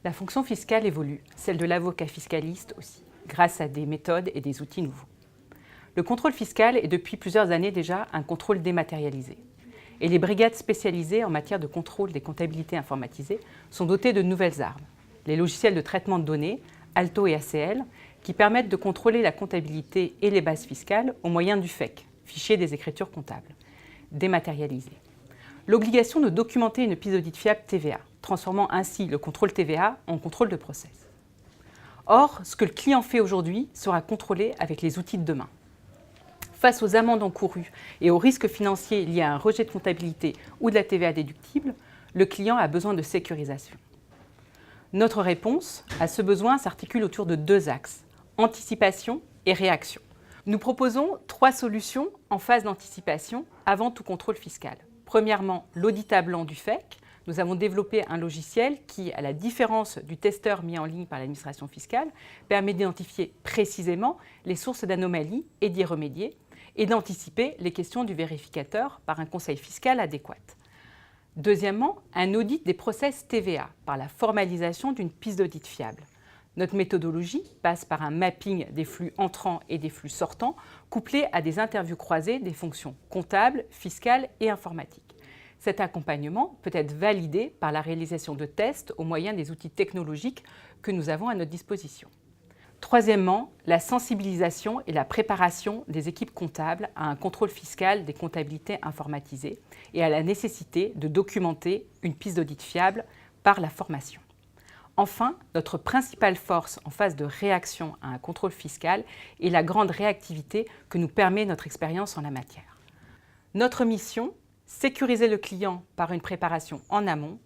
La fonction fiscale évolue, celle de l'avocat fiscaliste aussi, grâce à des méthodes et des outils nouveaux. Le contrôle fiscal est depuis plusieurs années déjà un contrôle dématérialisé. Et les brigades spécialisées en matière de contrôle des comptabilités informatisées sont dotées de nouvelles armes. Les logiciels de traitement de données, Alto et ACL, qui permettent de contrôler la comptabilité et les bases fiscales au moyen du FEC, fichier des écritures comptables, dématérialisé. L'obligation de documenter une piste d'audit fiable TVA, transformant ainsi le contrôle TVA en contrôle de process. Or, ce que le client fait aujourd'hui sera contrôlé avec les outils de demain. Face aux amendes encourues et aux risques financiers liés à un rejet de comptabilité ou de la TVA déductible, le client a besoin de sécurisation. Notre réponse à ce besoin s'articule autour de deux axes, anticipation et réaction. Nous proposons 3 solutions en phase d'anticipation avant tout contrôle fiscal. Premièrement, l'audit à blanc du FEC. Nous avons développé un logiciel qui, à la différence du testeur mis en ligne par l'administration fiscale, permet d'identifier précisément les sources d'anomalies et d'y remédier, et d'anticiper les questions du vérificateur par un conseil fiscal adéquat. Deuxièmement, un audit des process TVA par la formalisation d'une piste d'audit fiable. Notre méthodologie passe par un mapping des flux entrants et des flux sortants, couplé à des interviews croisées des fonctions comptables, fiscales et informatiques. Cet accompagnement peut être validé par la réalisation de tests au moyen des outils technologiques que nous avons à notre disposition. Troisièmement, la sensibilisation et la préparation des équipes comptables à un contrôle fiscal des comptabilités informatisées et à la nécessité de documenter une piste d'audit fiable par la formation. Enfin, notre principale force en phase de réaction à un contrôle fiscal est la grande réactivité que nous permet notre expérience en la matière. Notre mission, sécuriser le client par une préparation en amont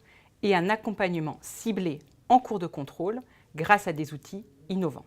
et un accompagnement ciblé en cours de contrôle grâce à des outils innovants.